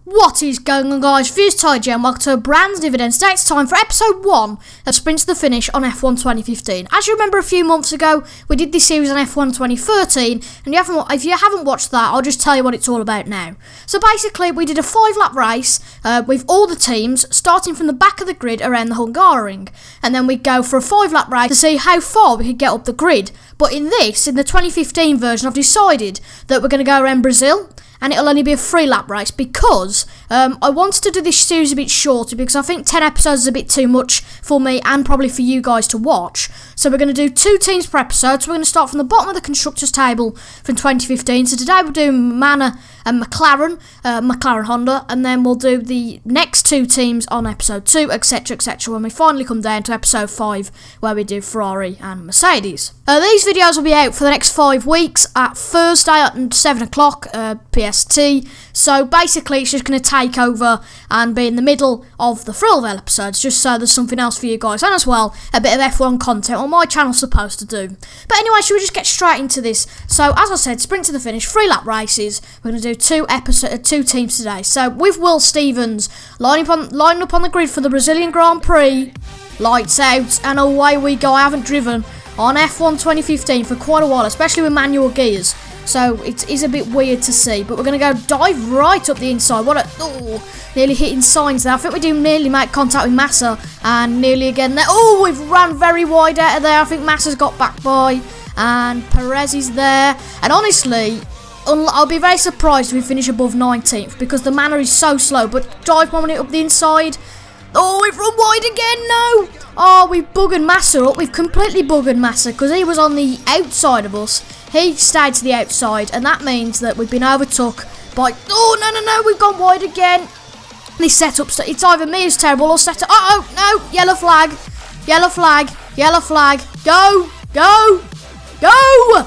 What is going on, guys? Fuse Tidy and welcome to a brand new video. Today it's time for episode 1 of Sprint to the Finish on F1 2015. As you remember, a few months ago we did this series on F1 2013, and if you haven't watched that, I'll just tell you what it's all about now. So basically we did a 5-lap race with all the teams starting from the back of the grid around the Hungaroring, and then we'd go for a 5-lap race to see how far we could get up the grid. But in the 2015 version, I've decided that we're going to go around Brazil, and it'll only be a 3-lap race because I wanted to do this series a bit shorter because I think 10 episodes is a bit too much for me and probably for you guys to watch. So we're going to do 2 teams per episode. So we're going to start from the bottom of the constructors table from 2015. So today we'll do Manor and McLaren-Honda, and then we'll do the next 2 teams on episode 2, etc, etc, when we finally come down to episode 5 where we do Ferrari and Mercedes. These videos will be out for the next 5 weeks at Thursday at 7 o'clock PST. So basically it's just going to take over and be in the middle of the Thrillville episodes, just so there's something else for you guys, and as well a bit of F1 content what my channel's supposed to do. But anyway, should we just get straight into this? So as I said, sprint to the finish, 3-lap races. We're going to do 2 teams today. So with Will Stevens lining up on the grid for the Brazilian Grand Prix, lights out, and away we go. I haven't driven on F1 2015 for quite a while, especially with manual gears, so it is a bit weird to see. But we're going to go dive right up the inside. Nearly hitting signs there. I think we do nearly make contact with Massa, and nearly again there. Oh, we've ran very wide out of there. I think Massa's got back by, and Perez is there. And honestly, I'll be very surprised if we finish above 19th because the Manor is so slow. But dive bombing it up the inside. Oh, we've run wide again. No. Oh, we've buggered Massa up. We've completely buggered Massa because he was on the outside of us. He stayed to the outside, and that means that we've been overtook by... Oh, no, we've gone wide again. This setup, it's either me who's terrible or setup... Oh, no, yellow flag. Yellow flag. Yellow flag. Go. Go. Go.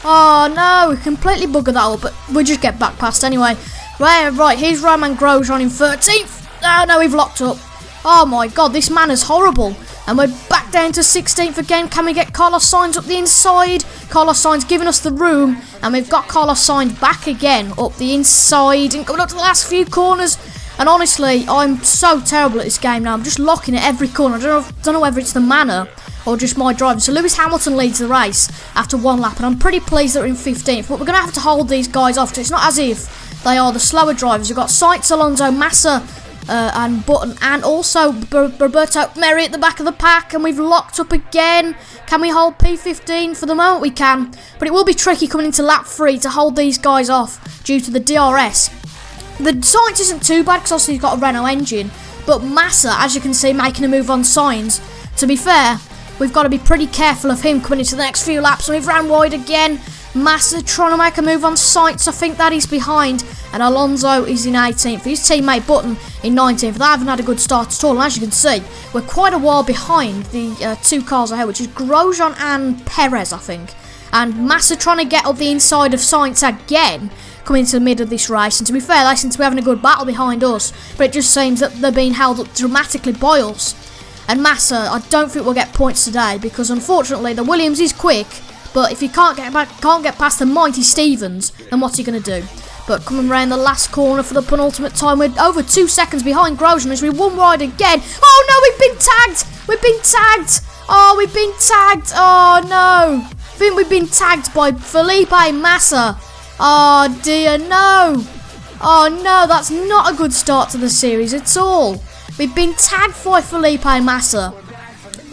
Oh, no, we completely buggered that up, but we'll just get back past anyway. Right, here's Roman Grosjean in 13th. Oh, no, we've locked up. Oh my god, this man is horrible. And we're back down to 16th again. Can we get Carlos Sainz up the inside? Carlos Sainz giving us the room. And we've got Carlos Sainz back again up the inside. And coming up to the last few corners. And honestly, I'm so terrible at this game now. I'm just locking at every corner. I don't know whether it's the Manor or just my driving. So Lewis Hamilton leads the race after 1 lap. And I'm pretty pleased that we're in 15th. But we're going to have to hold these guys off, because it's not as if they are the slower drivers. We've got Sainz, Alonso, Massa, and Button, and also Roberto Merry at the back of the pack, and we've locked up again. Can we hold P15? For the moment we can, but it will be tricky coming into lap 3 to hold these guys off due to the DRS. The Sainz isn't too bad because obviously he's got a Renault engine, but Massa, as you can see, making a move on Sainz. To be fair, we've got to be pretty careful of him coming into the next few laps, and we've ran wide again. Massa trying to make a move on Sainz. I think that he's behind, and Alonso is in 18th. His teammate Button in 19th. They haven't had a good start at all, and as you can see, we're quite a while behind the 2 cars ahead, which is Grosjean and Perez, I think. And Massa trying to get up the inside of Sainz again, coming into the middle of this race. And to be fair, they seem to be having a good battle behind us, but it just seems that they're being held up dramatically by us. And Massa, I don't think we'll get points today because unfortunately the Williams is quick. But if he can't get past the mighty Stevens, then what's he going to do? But coming around the last corner for the penultimate time, we're over 2 seconds behind Grosjean as we won wide again. Oh no, we've been tagged! We've been tagged! Oh, we've been tagged! Oh no! I think we've been tagged by Felipe Massa. Oh dear, no! Oh no, that's not a good start to the series at all. We've been tagged by Felipe Massa.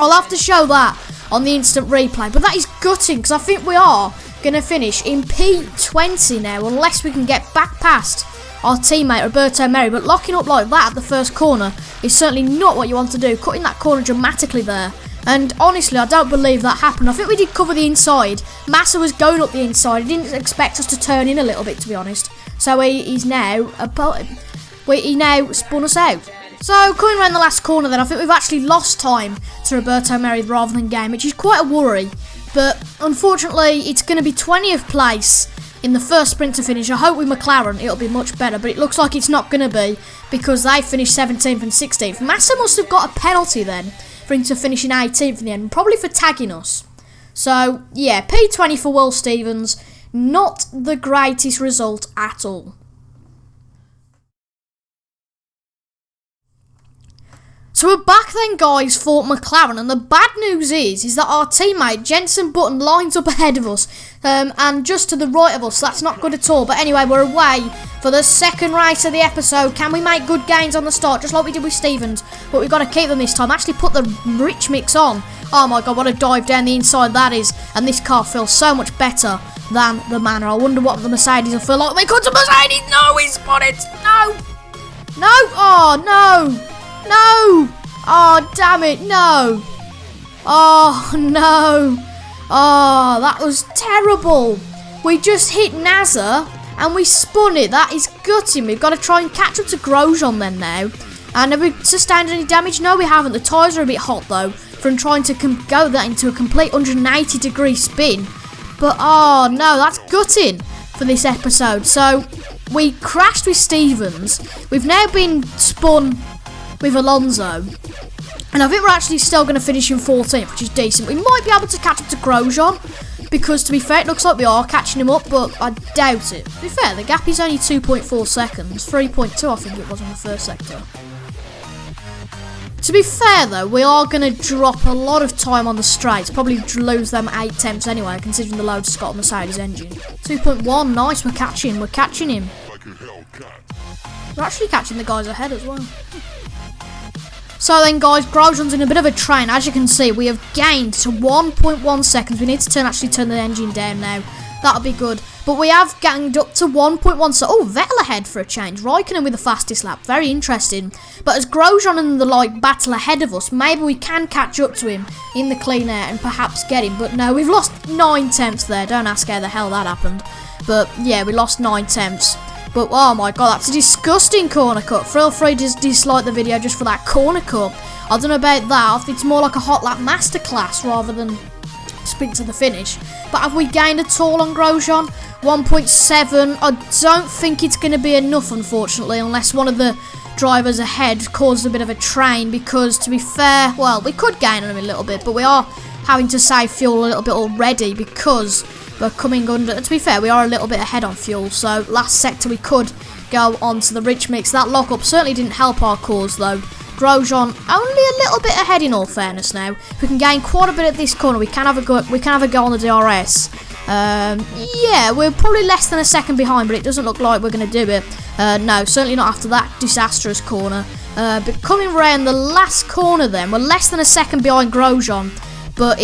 I'll have to show that on the instant replay, but that is gutting because I think we are going to finish in P20 now, unless we can get back past our teammate Roberto Merry. But locking up like that at the first corner is certainly not what you want to do, cutting that corner dramatically there. And honestly, I don't believe that happened. I think we did cover the inside. Massa was going up the inside. He didn't expect us to turn in a little bit, to be honest. So he now spun us out. So, coming around the last corner then, I think we've actually lost time to Roberto Merry rather than gain, which is quite a worry. But, unfortunately, it's going to be 20th place in the first sprint to finish. I hope with McLaren it'll be much better, but it looks like it's not going to be because they finished 17th and 16th. Massa must have got a penalty then for him to finish in 18th in the end, probably for tagging us. So, yeah, P20 for Will Stevens, not the greatest result at all. So we're back then, guys, for McLaren, and the bad news is that our teammate Jenson Button lines up ahead of us, and just to the right of us, so that's not good at all. But anyway, we're away for the second race of the episode. Can we make good gains on the start, just like we did with Stevens? But we've got to keep them this time. Actually put the rich mix on. Oh my god, what a dive down the inside that is. And this car feels so much better than the Manor. I wonder what the Mercedes will feel like when we come to Mercedes. No, he's spun it. No. No. Oh, no. No! Oh, damn it, no! Oh, no! Oh, that was terrible! We just hit NASA and we spun it. That is gutting. We've got to try and catch up to Grosjean then now. And have we sustained any damage? No, we haven't. The tyres are a bit hot though from trying to go that into a complete 180-degree spin. But oh no, that's gutting for this episode. So we crashed with Stevens. We've now been spun with Alonso, and I think we're actually still going to finish in 14th, which is decent. We might be able to catch up to Grosjean, because to be fair, it looks like we are catching him up, but I doubt it. To be fair, the gap is only 2.4 seconds, 3.2 I think it was in the first sector. To be fair though, we are going to drop a lot of time on the straights, probably lose them 8 tenths anyway, considering the load's got a Mercedes engine. 2.1, nice, we're catching him. Like a Hellcat. We're actually catching the guys ahead as well. So then, guys, Grosjean's in a bit of a train. As you can see, we have gained to 1.1 seconds. We need to actually turn the engine down now. That'll be good. But we have ganged up to 1.1. So, oh, Vettel ahead for a change. Raikkonen with the fastest lap. Very interesting. But as Grosjean and the battle ahead of us, maybe we can catch up to him in the clean air and perhaps get him. But no, we've lost 9 tenths there. Don't ask how the hell that happened. But yeah, we lost 9 tenths. But oh my god, that's a disgusting corner cut. Feel free to dislike the video just for that corner cut. I don't know about that. It's more like a hot lap masterclass rather than sprint to the finish. But have we gained at all on Grosjean? 1.7. I don't think it's going to be enough, unfortunately, unless one of the drivers ahead caused a bit of a train. Because to be fair, well, we could gain on him a little bit, but we are having to save fuel a little bit already because we're coming under. To be fair, we are a little bit ahead on fuel, so last sector we could go on to the rich mix. That lockup certainly didn't help our cause though. Grosjean only a little bit ahead in all fairness now. If we can gain quite a bit at this corner, we can have a go on the DRS. Yeah, we're probably less than a second behind, but it doesn't look like we're going to do it. No, certainly not after that disastrous corner. But coming around the last corner then, we're less than a second behind Grosjean, but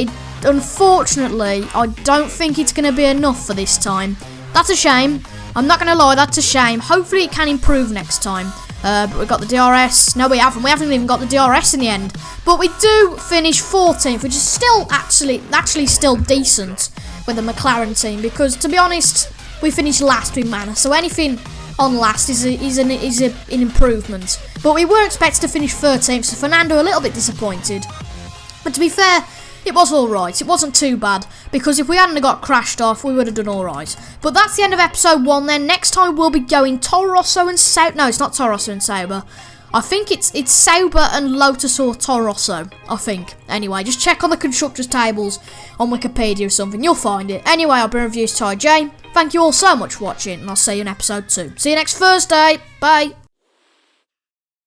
unfortunately, I don't think it's going to be enough for this time. That's a shame. I'm not going to lie, that's a shame. Hopefully it can improve next time. But we've got the DRS. No, we haven't. We haven't even got the DRS in the end. But we do finish 14th, which is still actually still decent with the McLaren team. Because, to be honest, we finished last with Manor. So anything on last is an improvement. But we were expected to finish 13th, so Fernando a little bit disappointed. But to be fair, it was alright. It wasn't too bad, because if we hadn't got crashed off, we would have done alright. But that's the end of episode 1 then. Next time we'll be going Toro Rosso and Sauber. No, it's not Toro Rosso and Sauber. I think it's Sauber and Lotus or Toro Rosso, I think. Anyway, just check on the constructors' tables on Wikipedia or something. You'll find it. Anyway, I've been Reviews Ty J. Thank you all so much for watching, and I'll see you in episode 2. See you next Thursday. Bye.